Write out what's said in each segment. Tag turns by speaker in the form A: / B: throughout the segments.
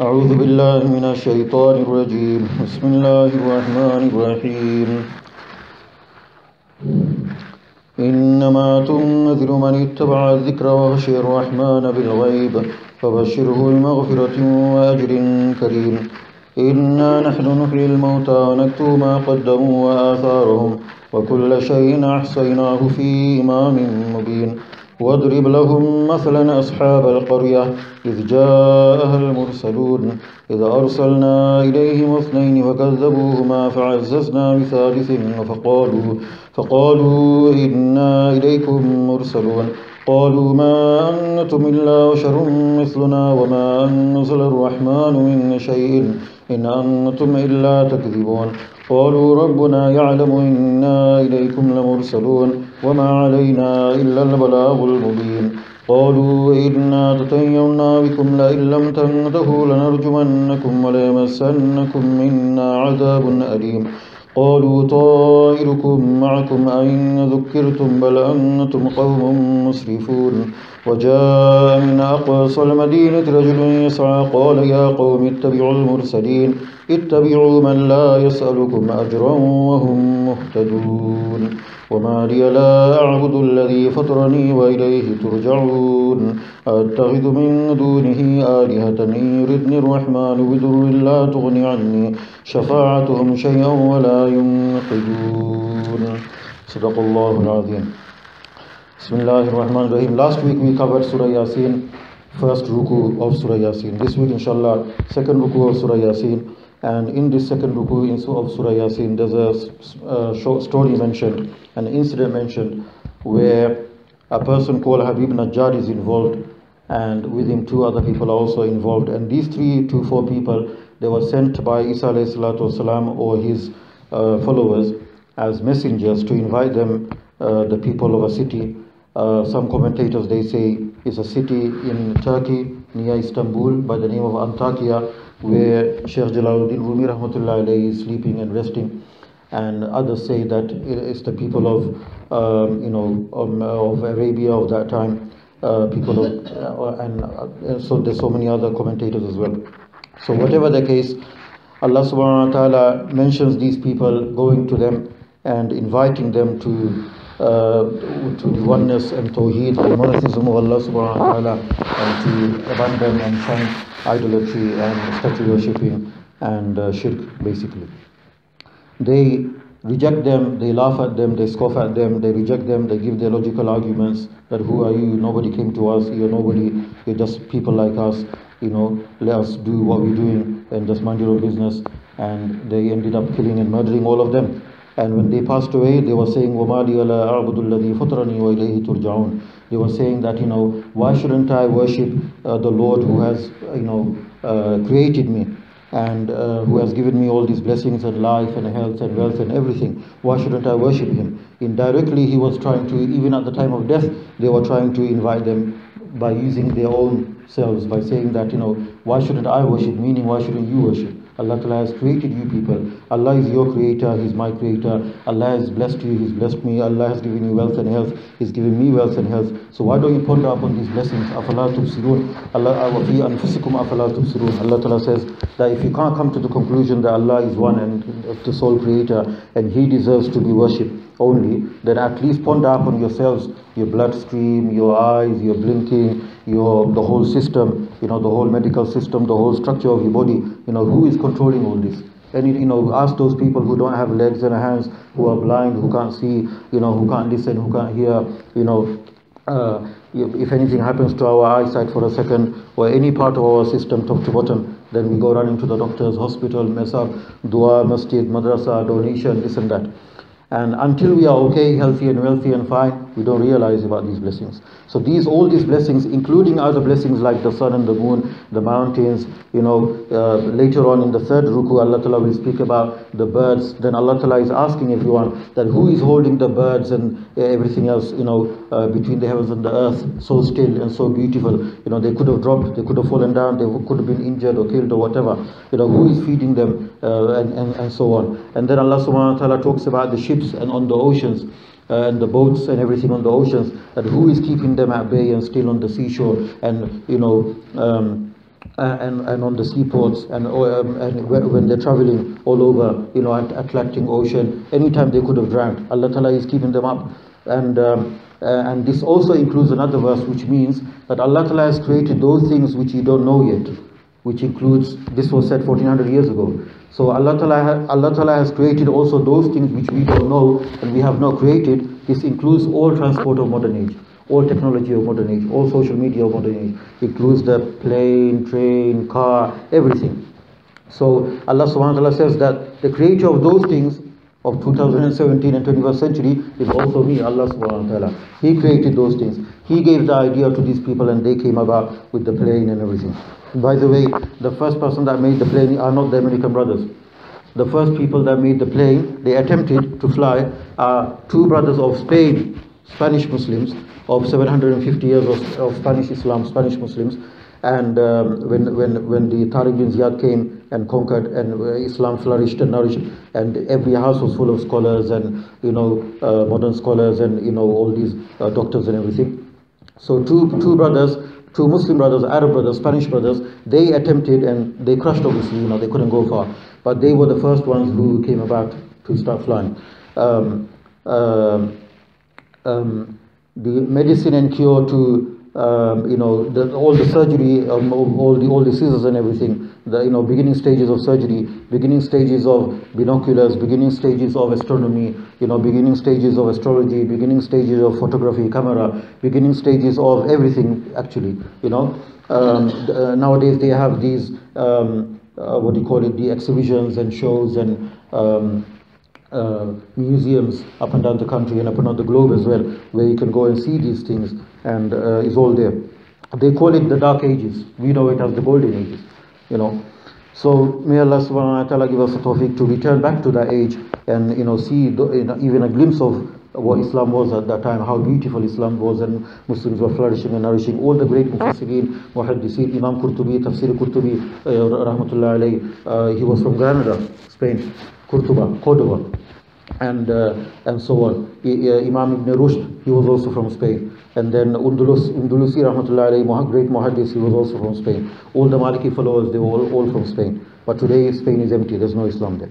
A: أعوذ بالله من الشيطان الرجيم بسم الله الرحمن الرحيم إنما تنذر من اتبع الذكر وخشي الرحمن بالغيب فبشره بمغفرة وأجر كريم إنا نحن نحيي الموتى ونكتب ما قدموا وآثارهم وكل شيء أحصيناه في إمام مبين واضرب لهم مثلا أصحاب القرية إذ جاءها المرسلون إذ أرسلنا إليهم اثنين فكذبوهما فعززنا بثالث فقالوا إنا إليكم مرسلون قالوا ما أنتم إلا بشر مثلنا وما أنزل الرحمن من شيء إن أنتم إلا تكذبون قالوا ربنا يعلم إنا إليكم لمرسلون وما علينا إلا البلاغ المبين قالوا إنا تطيرنا بكم لئن لم تنتهوا لنرجمنكم وليمسنكم منا عذاب أليم قالوا طائركم معكم أئن ذكرتم بل أنتم قوم مسرفون وجاء من أقصى المدينة رجل يسعى قال يا قوم اتبعوا المرسلين اتبعوا من لا يسألكم أجرا وهم مهتدون وما لي لا أعبد الذي فطرني وإليه ترجعون أتخذ من دونه آلهة إن يردني الرحمن بضر لا تغن عني شفاعتهم شيئا ولا ينقذون صدق الله العظيم. Bismillah ar-Rahman ar-Rahim. Last week we covered Surah Yaseen, first ruku of Surah Yaseen. This week inshallah second ruku of Surah Yaseen. And in this second ruku of Surah Yaseen there's a short story mentioned, an incident mentioned where a person called Habib Najjar is involved, and with him two other people are also involved. And these 3 to 4 people, they were sent by Isa alayhi salatu wasalam or his followers as messengers to invite them, the people of a city. Some commentators, they say it's a city in Turkey near Istanbul by the name of Antakya, where Sheikh Jalaluddin Rumi rahmatullahi alayhi is sleeping and resting. And others say that it's the people of of Arabia of that time, people of so there's so many other commentators as well. So whatever the case, Allah subhanahu wa ta'ala mentions these people going to them and inviting them to the oneness and tawheed, the monotheism of Allah subhanahu wa ta'ala, and to abandon and shun idolatry and statue worshipping and shirk basically. They reject them, they laugh at them, they scoff at them, they reject them, they give their logical arguments that who are you, nobody came to us, you're nobody, you're just people like us, let us do what we're doing and just mind your own business. And they ended up killing and murdering all of them. And when they passed away, they were saying, وَمَا لِيَ لَا أَعْبُدُ الَّذِي فَطَرَنِي وَإِلَيْهِ تُرْجَعُونَ. They were saying that, why shouldn't I worship the Lord who has, created me and who has given me all these blessings and life and health and wealth and everything? Why shouldn't I worship him? Indirectly, he was trying to, even at the time of death, they were trying to invite them by using their own selves, by saying that, why shouldn't I worship? Meaning, why shouldn't you worship? Allah Ta'ala has created you people. Allah is your creator, He's my creator. Allah has blessed you, He's blessed me. Allah has given you wealth and health, He's given me wealth and health. So why don't you ponder upon these blessings? أَفَلَا تُبْصِرُونَ Allah وَفِي أَنفُسِكُمْ أَفَلَا تُبْصِرُونَ. Allah Ta'ala says that if you can't come to the conclusion that Allah is one and the sole creator and He deserves to be worshipped only, then at least ponder upon yourselves, your bloodstream, your eyes, your blinking, the whole system, the whole medical system, the whole structure of your body. Who is controlling all this? And ask those people who don't have legs and hands, who are blind, who can't see, who can't listen, who can't hear. If anything happens to our eyesight for a second, or any part of our system, top to bottom, then we go running to the doctors, hospital, mess up, dua, masjid, madrasa, donation, this and that. And until we are okay, healthy and wealthy and fine, we don't realize about these blessings. So all these blessings, including other blessings like the sun and the moon, the mountains, later on in the third ruku, Allah Ta'ala will speak about the birds. Then Allah Ta'ala is asking everyone that who is holding the birds and everything else, between the heavens and the earth, so still and so beautiful. They could have dropped, they could have fallen down, they could have been injured or killed or whatever. Who is feeding them and so on. And then Allah Subhanahu wa Ta'ala talks about the ships and on the oceans. And the boats and everything on the oceans, that who is keeping them at bay and still on the seashore, and and on the seaports, and when they're traveling all over, Atlantic Ocean, anytime they could have drowned, Allah Ta'ala is keeping them up. And this also includes another verse, which means that Allah Ta'ala has created those things which you don't know yet, which includes, this was said 1400 years ago. So Allah Ta'ala has created also those things which we don't know and we have not created. This includes all transport of modern age, all technology of modern age, all social media of modern age. It includes the plane, train, car, everything. So Allah subhanahu wa ta'ala says that the creator of those things of 2017 and 21st century is also me, Allah subhanahu wa ta'ala. He created those things. He gave the idea to these people and they came about with the plane and everything. By the way, the first person that made the plane are not the American brothers. The first people that made the plane, they attempted to fly, are two brothers of Spain, Spanish Muslims, of 750 years of Spanish Islam, Spanish Muslims. And when the Tariq bin Ziyad came and conquered, and Islam flourished and nourished, and every house was full of scholars and modern scholars and all these doctors and everything. So two brothers, two Muslim brothers, Arab brothers, Spanish brothers, they attempted and they crushed, obviously, they couldn't go far, but they were the first ones who came about to start flying. The medicine and cure to all the surgery, all the scissors and everything, the beginning stages of surgery, beginning stages of binoculars, beginning stages of astronomy, beginning stages of astrology, beginning stages of photography, camera, beginning stages of everything, actually. Nowadays they have these the exhibitions and shows and museums up and down the country and up and down the globe as well, where you can go and see these things, and it's all there. They call it the Dark Ages. We know it as the Golden Ages, So may Allah subhanahu wa ta'ala give us the tawfiq to return back to that age and see even a glimpse of what Islam was at that time, how beautiful Islam was, and Muslims were flourishing and nourishing. All the great Mufassirin, Muhaddithin, Imam Qurtubi, Tafsir Qurtubi, rahmatullah alayhi, he was from Granada, Spain, Cordoba, and so on. Imam Ibn Rushd, he was also from Spain. And then Undulusi, rahmatullah alayhi, great Muhaddis, he was also from Spain. All the Maliki followers, they were all from Spain. But today Spain is empty, there's no Islam there.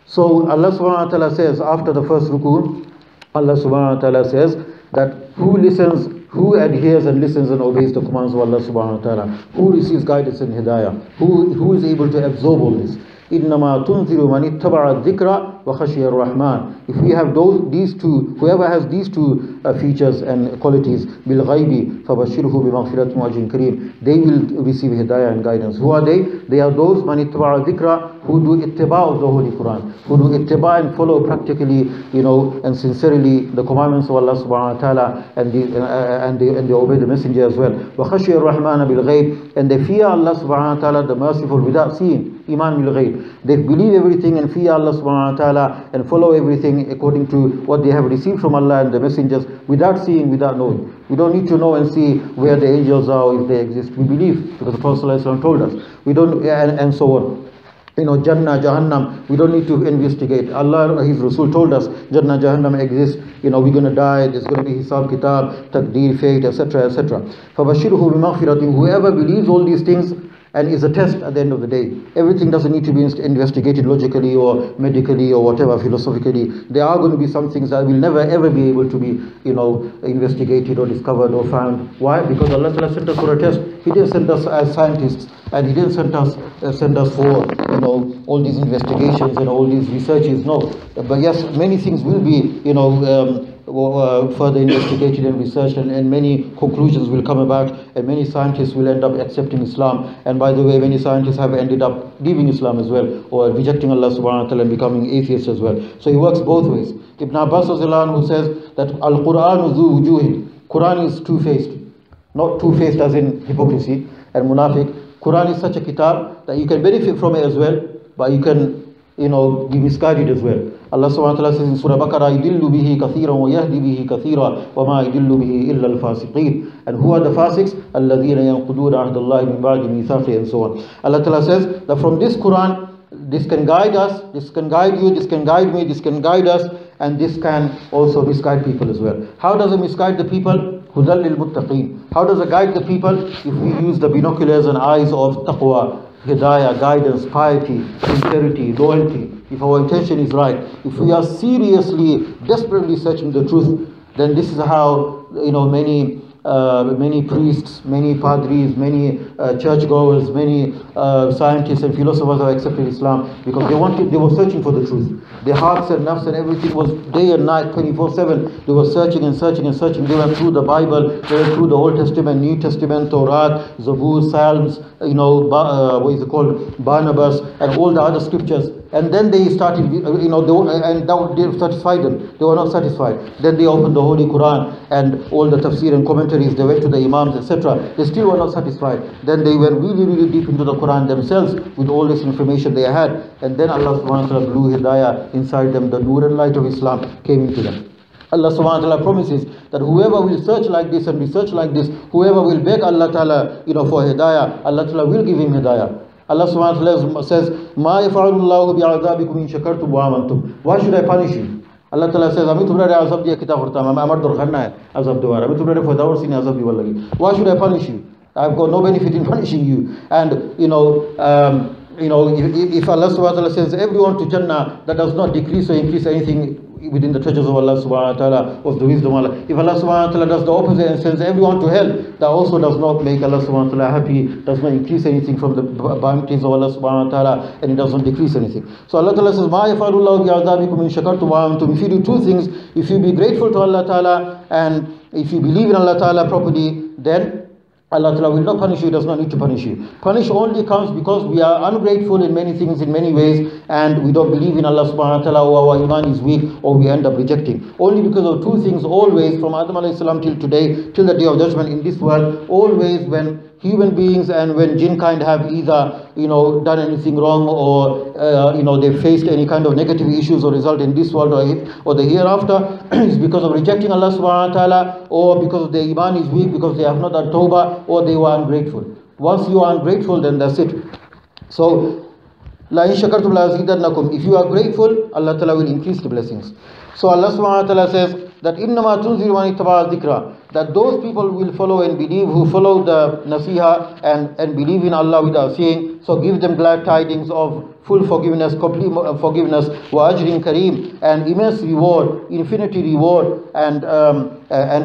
A: So Allah subhanahu wa ta'ala says, after the first ruku, Allah subhanahu wa ta'ala says that who adheres and listens and obeys the commands of Allah subhanahu wa ta'ala, who receives guidance and hidayah, who is able to absorb all this. إِنَّمَا تُنْذِرُ مَنِ اتَّبَعَ الذِّكْرَ وَخَشِيَ الرَّحْمَنِ. If we have these two, whoever has these two features and qualities, بِالْغَيْبِ فَبَشِّرْهُ بِمَغْفِرَةٍ وَأَجْرٍ كَرِيمٍ, they will receive hidayah and guidance. Who are they? They are those مَنِ اتَّبَعَ الذِّكْرَ, who do ittiba of the Holy Quran, who do ittiba and follow practically, and sincerely the commandments of Allah subhanahu wa ta'ala, and they obey the messenger as well. وَخَشِيَ الرَّحْمَنَ بِالْغَيْبِ, and they fear Allah subhanahu wa ta'ala, the merciful, without seeing. Iman bil ghayb. They believe everything and fear Allah subhanahu wa ta'ala and follow everything according to what they have received from Allah and the messengers, without seeing, without knowing. We don't need to know and see where the angels are or if they exist. We believe because the Prophet ﷺ told us. We don't, and so on. Jannah, Jahannam, we don't need to investigate. Allah, His Rasul told us Jannah, Jahannam exists. We're going to die, there's going to be Hisab, Kitab, Taqdeer, Fate, etc., etc. فَبَشِّرْهُ بِمَغْفِرَةٍ. Whoever believes all these things and is a test at the end of the day. Everything doesn't need to be investigated logically or medically or whatever, philosophically. There are going to be some things that will never ever be able to be, investigated or discovered or found. Why? Because Allah Ta'ala sent us for a test. He didn't send us as scientists, and He didn't send us for, all these investigations and all these researches. No. But yes, many things will be, further investigated and researched, and many conclusions will come about, and many scientists will end up accepting Islam. And by the way, many scientists have ended up leaving Islam as well, or rejecting Allah subhanahu wa ta'ala and becoming atheists as well. So it works both ways. Ibn Abbas who says that Al-Quran zu wujuhin, Quran is two-faced, not two-faced as in hypocrisy and munafiq. Quran is such a kitab that you can benefit from it as well, but you can be misguided as well. Allah subhanahu wa ta'ala says in Surah Baqarah, يُدِلُّ بِهِ كَثِيرًا وَيَهْدِي بِهِ كَثِيرًا وَمَا يُدِلُّ بِهِ إِلَّا الْفَاسِقِينَ. And who are the fasiqs? الَّذِينَ يَنْقُضُونَ عَهْدَ اللَّهِ مِنْ بَعْدِ مِيثَاقِهِ, and so on. Allah Ta'ala says that from this Quran, this can guide us, this can guide you, this can guide me, this can guide us, and this can also misguide people as well. How does it misguide the people? Hudal lil muttaqeen. How does it guide the people? If we use the binoculars and eyes of taqwa, hidayah, guidance, piety, sincerity, loyalty. If our intention is right, if we are seriously, desperately searching the truth, then this is how, many priests, many padris, many churchgoers, many scientists and philosophers have accepted Islam, because they were searching for the truth. Their hearts and nafs and everything was day and night, 24/7. They were searching and searching and searching. They went through the Bible, they went through the Old Testament, New Testament, Torah, Zabur, Psalms, Barnabas, and all the other scriptures. And then they started, and that satisfied them. They were not satisfied. Then they opened the Holy Quran and all the tafsir and commentaries. They went to the imams, etc. They still were not satisfied. Then they went really, really deep into the Quran themselves with all this information they had. And then Allah subhanahu wa ta'ala blew hidayah inside them. The nur and light of Islam came into them. Allah subhanahu wa ta'ala promises that whoever will search like this and research like this, whoever will beg Allah ta'ala, for hidayah, Allah ta'ala will give him hidayah. Allah subhanahu wa ta'ala says, "Ma yaf'alullahu bi'adhabikum in shakartum wa amantum." Why should I punish you? Allah ta'ala says, "Ami tumhare azab diya kita karta, amar dor khanna hai azab doara, ami tumhare fadaur sine azab diwa lagi." Why should I punish you? I've got no benefit in punishing you. And if Allah subhanahu wa ta'ala sends everyone to Jannah, that does not decrease or increase anything within the treasures of Allah subhanahu wa ta'ala, of the wisdom of Allah. If Allah subhanahu wa ta'ala does the opposite and sends everyone to hell, that also does not make Allah subhanahu wa ta'ala happy, does not increase anything from the bounties of Allah subhanahu wa ta'ala, and it does not decrease anything. So Allah ta'ala says, "Ma yaf'alullahu bi'adhabikum in shakartum wa amantum." If you do two things, if you be grateful to Allah ta'ala, and if you believe in Allah ta'ala properly, then Allah Ta'ala will not punish you, does not need to punish you. Punish only comes because we are ungrateful in many things, in many ways, and we don't believe in Allah subhanahu wa ta'ala, or our iman is weak, or we end up rejecting. Only because of two things, always, from Adam alayhi salam till today, till the day of judgment in this world, always when human beings and when jinn kind have either, done anything wrong, or, they faced any kind of negative issues or result in this world or the hereafter, is because of rejecting Allah subhanahu wa ta'ala, or because their iman is weak, because they have not done tawbah, or they were ungrateful. Once you are ungrateful, then that's it. So, La in shakartum la azidannakum. If you are grateful, Allah Ta'ala will increase the blessings. So Allah subhanahu wa ta'ala says that innama tunziru man ittaba dhikra, that those people will follow and believe who follow the nasiha and believe in Allah without seeing. So give them glad tidings of full forgiveness, complete forgiveness, wa ajrin kareem, and immense reward, infinity reward, and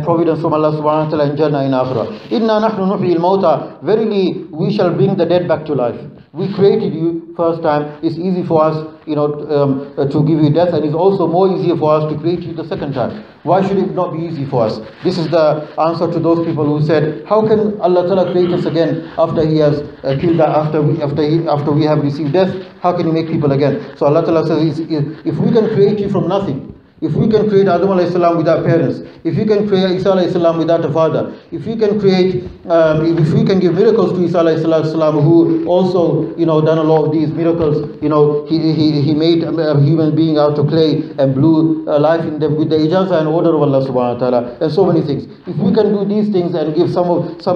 A: providence from Allah subhanahu wa ta'ala in Jannah in Akhirah. Inna nahnu nuhyi al-mawta, verily we shall bring the dead back to life. We created you first time. It's easy for us, to give you death, and it's also more easier for us to create you the second time. Why should it not be easy for us? This is the answer to those people who said, how can Allah Ta'ala create us again after He has killed us, after we have received death? How can He make people again? So Allah Ta'ala says, if we can create you from nothing, if we can create Adam alayhi salam without parents, if we can create Isa alayhi salam without a father, if we can create, if we can give miracles to Isa alayhi salam, who also, done a lot of these miracles, he made a human being out of clay and blew life in them with the ijazah and order of Allah subhanahu wa ta'ala, and so many things. If we can do these things and give some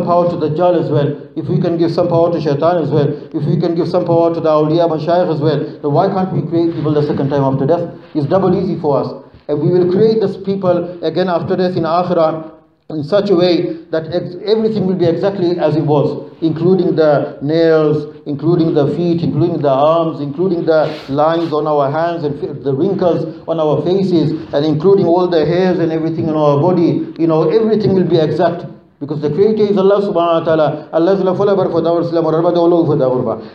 A: power to the Dajjal as well, if we can give some power to Shaitan as well, if we can give some power to the awliya mashayikh as well, then why can't we create people the second time after death? It's double easy for us. And we will create this people again after death in Akhirah in such a way that everything will be exactly as it was, including the nails, including the feet, including the arms, including the lines on our hands and the wrinkles on our faces, and including all the hairs and everything on our body. Everything will be exact. Because the Creator is Allah subhanahu wa ta'ala.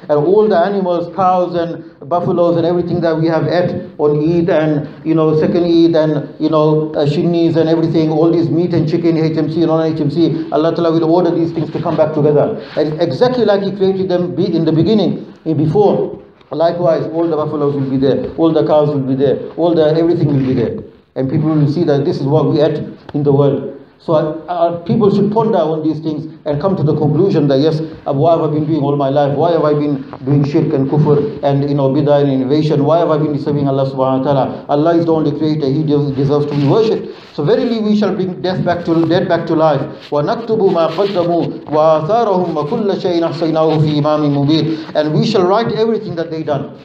A: And all the animals, cows and buffaloes and everything that we have ate on Eid and second Eid and shinnis and everything, all this meat and chicken, HMC and non-HMC, Allah ta'ala will order these things to come back together. And exactly like He created them in the beginning, before, likewise all the buffaloes will be there, all the cows will be there, everything will be there. And people will see that this is what we ate in the world. So people should ponder on these things and come to the conclusion that yes, why have I been doing all my life? Why have I been doing shirk and kufr and bid'ah and innovation? Why have I been serving Allah subhanahu wa ta'ala? Allah is the only creator, He deserves to be worshipped. So verily we shall bring dead back to life. وَنَكْتُبُ مَا قَدَّمُوا وَآثَارَهُمْ وَكُلَّ شَيْءٍ أَحْصَيْنَاهُ فِي إِمَامٍ مُبِينٍ. And we shall write everything that they done.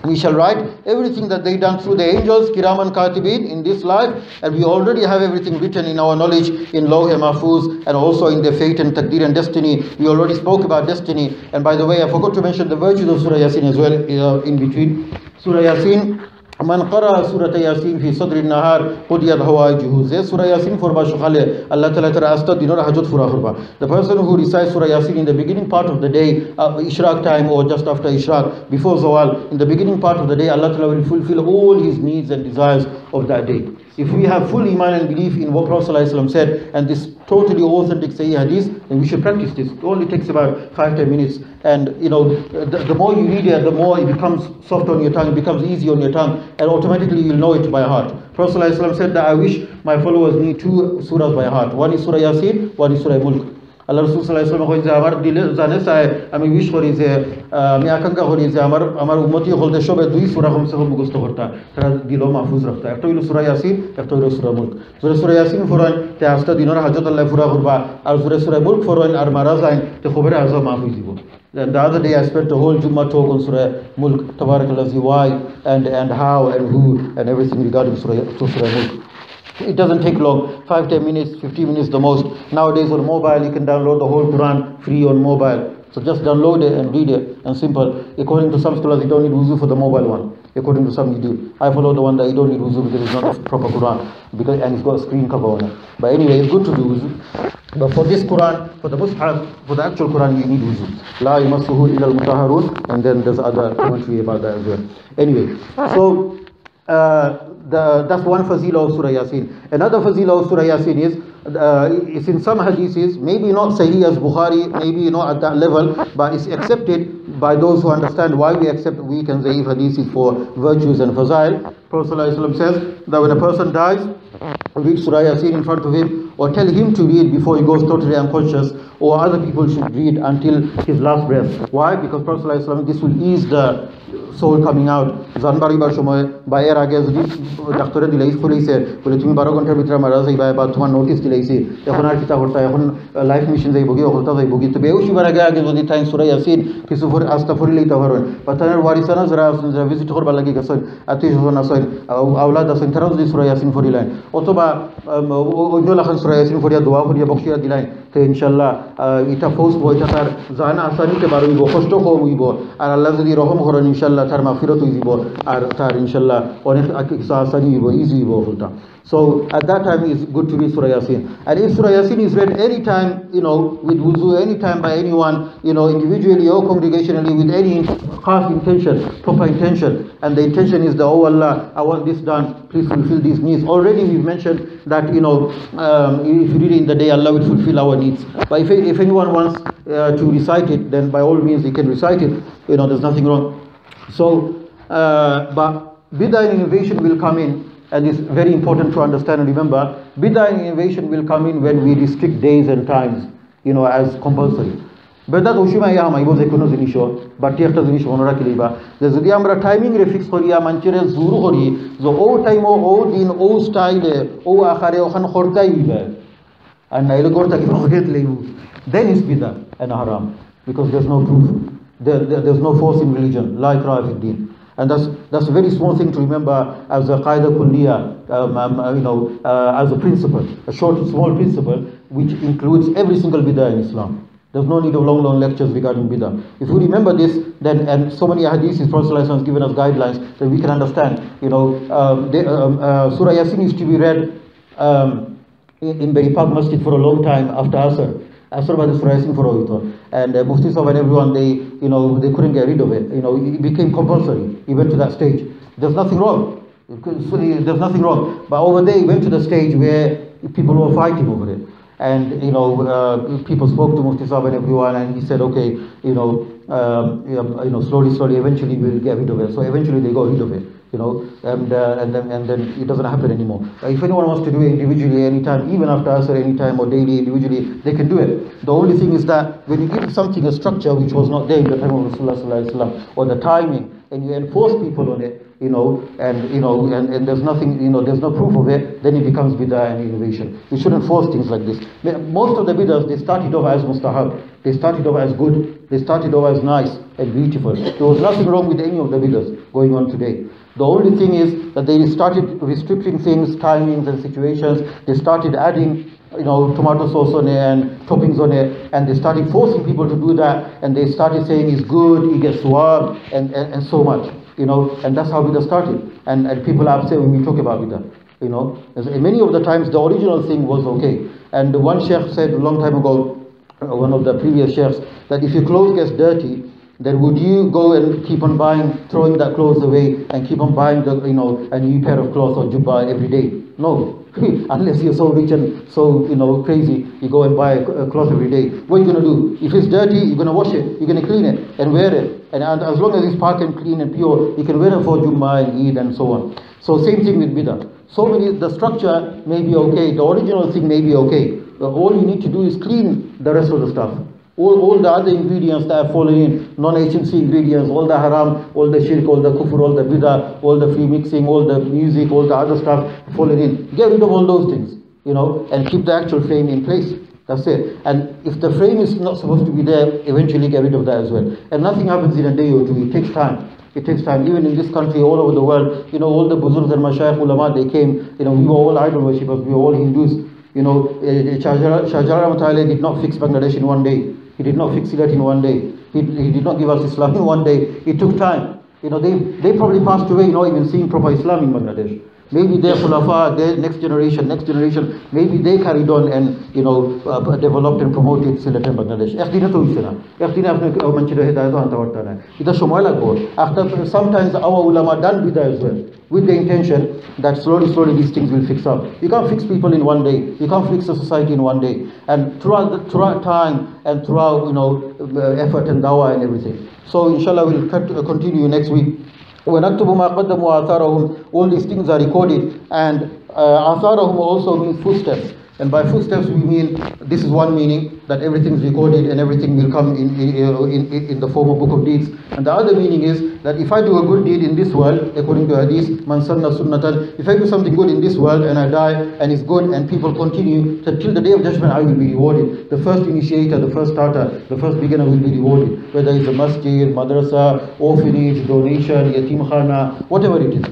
A: We shall write everything that they done through the angels, Kiraman Katibin, in this life, and we already have everything written in our knowledge in Lawh Mahfuz and also in the fate and Taqdeer and destiny. We already spoke about destiny. And by the way, I forgot to mention the virtues of Surah Yaseen as well in between. Surah Yaseen, Man qara Surah Yaseen fi sadri nahar qudiyat hawaijuhu. Ze Surah Yaseen for Bashukhale, Allah Ta'ala Asta Dinor Hajat Fura Khurba. The person who recites Surah Yaseen in the beginning part of the day, Ishraq time or just after Ishraq, before Zawal, in the beginning part of the day, Allah Ta'ala will fulfill all his needs and desires of that day. If we have full iman and belief in what Prophet ﷺ said, and this totally authentic Sahih Hadith, then we should practice this. It only takes about 5-10 minutes. And you know, the more you read it, the more it becomes soft on your tongue, it becomes easy on your tongue, and automatically you'll know it by heart. Prophet ﷺ said that I wish my followers knew 2 surahs by heart. One is Surah Yaseen, one is Surah Mulk. Allah Rasul sallallahu alaihi wasallam amar dile zane sai ami wish kori je mi akanka kori je amar ummati holde shobe 2 surah hum se mukhast korta tara dilo mahfuz rakhta ekta hilo Surah Yaseen ekta hilo Surah Mulk. Surah Yaseen foran te asta dinor hajat Allah fura korba ar Surah Mulk foran ar marazain te khobere azam mahfuz dibo. And the other day I spent a whole Jummah talk on Surah Mulk, Tabarakallah, why and how and who and everything regarding Surah Mulk. It doesn't take long, 5-10 minutes, 15 minutes the most. Nowadays on mobile you can download the whole Quran free on mobile. So just download it and read it, and simple. According to some scholars you don't need wuzu for the mobile one. According to some you do. I follow the one that you don't need wuzu because it's not a proper Quran, and it's got a screen cover on it. But anyway, it's good to do wuzu. But for this Quran, for the Mus'haf, for the actual Quran, you need wuzu. La yamassuhu illa al-mutahharun, and then there's other commentary about that as well. Anyway, so that's one fazila of Surah Yaseen. Another fazila of Surah Yaseen is it's in some hadiths, maybe not Sahih as Bukhari, maybe not at that level, but it's accepted by those who understand why we accept weak and Zaif hadiths for virtues and fazail. Prophet ﷺ says that when a person dies, read Surah Yaseen in front of him, or tell him to read before he goes totally unconscious, or other people should read until his last breath. Why? Because Prophet ﷺ, this will ease the soul coming out. Zanbari Bashomoy, by Eragaz, Dr. Dilais Kulise, will it be Baragonta Vitra Marazi by about one notice Dilasi, Yahonar Kita Horta, life missions, they bogi, Horta, Bogi, to be Ushibaraga, with the time Surah Yaseen, Kisufur Astafuri Tavaron, but Warisanas Ras, the visit Horbalagi, Atish, Aula, the Central Surah Yaseen for the line. Otoba, Ojolahan Surah Yaseen for the Dua for the Bokia the line. Inshallah, ita post boy tatar zana asani te baru ibo khosto ko ibo ar Allah zadi rahom horan inshallah tar maghfiratu ibo ar tar inshallah onek akisa asani ibo easy ibo hulta. So at that time it's good to read Surah Yaseen. And if Surah Yaseen is read any time, you know, with wuzu, any time by anyone, you know, individually or congregationally with any khas intention, proper intention, and the intention is that, oh Allah, I want this done, please fulfill these needs. Already we've mentioned that, you know, if you read it in the day, Allah will fulfill our needs. But if anyone wants to recite it, then by all means he can recite it, you know, there's nothing wrong. So, but bid'ah and innovation will come in. And it's very important to understand and remember, bid'ah and innovation will come in when we restrict days and times, you know, as compulsory. But that Ushima Yama, I was a Kunozinisho, but Tiatas Nish Honora Kiliba. There's the Amra timing refix Horia, Manchire Zuru Hori, the old time, old in old style, O Ahare Ohan Hortai, and Nailagorta, then it's bid'ah and haram, because there's no proof. There's no force in religion, like Rafiddin. And that's a very small thing to remember as a qaida kulliya, you know, as a principle, a short, small principle, which includes every single bid'ah in Islam. There's no need of long lectures regarding bid'ah. If we remember this, then, and so many hadiths, Prophet has given us guidelines, then we can understand, you know, Surah Yaseen used to be read in Beri Park Masjid for a long time after Asr. Asr was Surah Yaseen for Ovito. And Mufti Sahib and everyone, they couldn't get rid of it. You know, it became compulsory. He went to that stage. There's nothing wrong. There's nothing wrong. But over there, he went to the stage where people were fighting over it. And, you know, people spoke to Mufti Sahib and everyone, and he said, okay, slowly, eventually we'll get rid of it. So eventually they got rid of it. You know, and then it doesn't happen anymore. If anyone wants to do it individually anytime, even after Asr anytime or daily individually, they can do it. The only thing is that when you give something a structure which was not there in the time of Rasulullah sallallahu alaihi wasallam, or the timing, and you enforce people on it, and there's nothing, there's no proof of it, then it becomes bid'ah and innovation. We shouldn't force things like this. Most of the bid'ahs, they started off as mustahab, they started off as good, they started off as nice and beautiful. There was nothing wrong with any of the bid'ahs going on today. The only thing is that they started restricting things, timings and situations. They started adding tomato sauce on it and toppings on it, and they started forcing people to do that, and they started saying it's good, it gets swabbed, and so much, and that's how bid'ah started. And people are upset when we talk about bid'ah. As many of the times the original thing was okay. And one sheikh said a long time ago, one of the previous sheikhs, that if your clothes gets dirty, then would you go and keep on throwing that clothes away and keep on buying a new pair of clothes or jubba every day? No. Unless you're so rich and so crazy, you go and buy a cloth every day. What are you going to do? If it's dirty, you're going to wash it, you're going to clean it and wear it. And as long as it's parked and clean and pure, you can wear it for Jummah and Eid and so on. So same thing with bid'ah. The structure may be okay, the original thing may be okay. But all you need to do is clean the rest of the stuff. All the other ingredients that have fallen in, non-HMC ingredients, all the haram, all the shirk, all the kufr, all the bid'ah, all the free mixing, all the music, all the other stuff fallen in. Get rid of all those things, and keep the actual frame in place. That's it. And if the frame is not supposed to be there, eventually get rid of that as well. And nothing happens in a day or two. It takes time. It takes time. Even in this country, all over the world, all the buzurgs and mashayikh ulama, they came, we were all idol worshippers, we were all Hindus. Shah Jahan did not fix Bangladesh in one day. He did not fix it in one day. He did not give us Islam in one day. It took time. They probably passed away, not even seeing proper Islam in Bangladesh. Maybe their khulafa, their next generation, maybe they carried on and developed and promoted Silat and Bangladesh. After sometimes our ulama done with that as well, with the intention that slowly these things will fix up. You can't fix people in one day. You can't fix a society in one day. And throughout time and throughout effort and dawah and everything. So inshallah we'll continue next week. وَنَكْتُبُ مَا قَدَّمُوا وَآثَارَهُم. All these things are recorded, and آثَارَهُم also means footsteps. And by footsteps we mean, this is one meaning, that everything is recorded and everything will come in the form of book of deeds. And the other meaning is that if I do a good deed in this world, according to hadith, man sanna sunnatan, if I do something good in this world and I die and it's good and people continue, till the day of judgment I will be rewarded. The first initiator, the first starter, the first beginner will be rewarded. Whether it's a masjid, madrasa, orphanage, donation, yatim khana, whatever it is.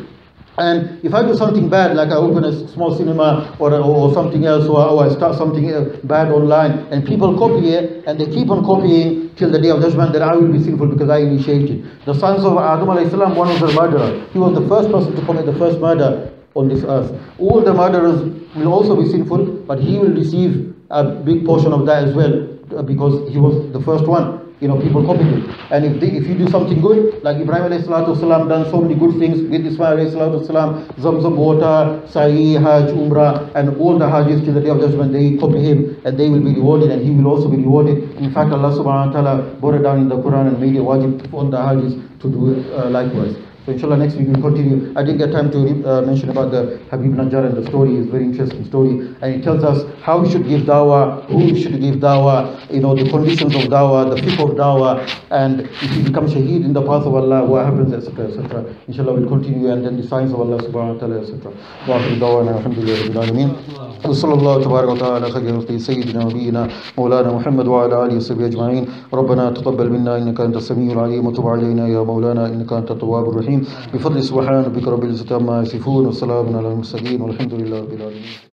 A: And if I do something bad, like I open a small cinema or something else, or I start something bad online, and people copy it, and they keep on copying till the day of judgment, then I will be sinful because I initiated. The sons of Adam alayhi salam, one was a murderer. He was the first person to commit the first murder on this earth. All the murderers will also be sinful, but he will receive a big portion of that as well, because he was the first one. People copied it. And if you do something good, like Ibrahim alayhi salatu wasalam done so many good things with Ismail alayhi salatu wasalam, Zamzam water, Sa'i, Hajj, Umrah, and all the Hajjis till the day of judgment, they copy him and they will be rewarded and he will also be rewarded. In fact, Allah subhanahu wa ta'ala brought it down in the Quran and made it wajib on the Hajjis to do likewise. So inshallah next week we'll continue. I didn't get time to mention about the Habib Najjar and the story. It's a very interesting story, and it tells us how we should give dawah, who we should give dawah, the conditions of dawah, the fiqh of dawah, and if you become shaheed in the path of Allah, what happens, etc., etc. Inshallah we'll continue, and then the signs of Allah subhanahu wa ta'ala, etc. Wa akhiru da'wana alhamdulillahi rabbil alameen. وصلى الله تبارك وتعالى على خير خلقه سيدنا ونبينا مولانا محمد وعلى اله وصحبه اجمعين. ربنا تقبل منا انك انت السميع العليم وتب علينا يا مولانا انك انت التواب الرحيم. بفضل سبحان ربك رب العزة عما يصفون وسلام على المرسلين والحمد لله رب العالمين.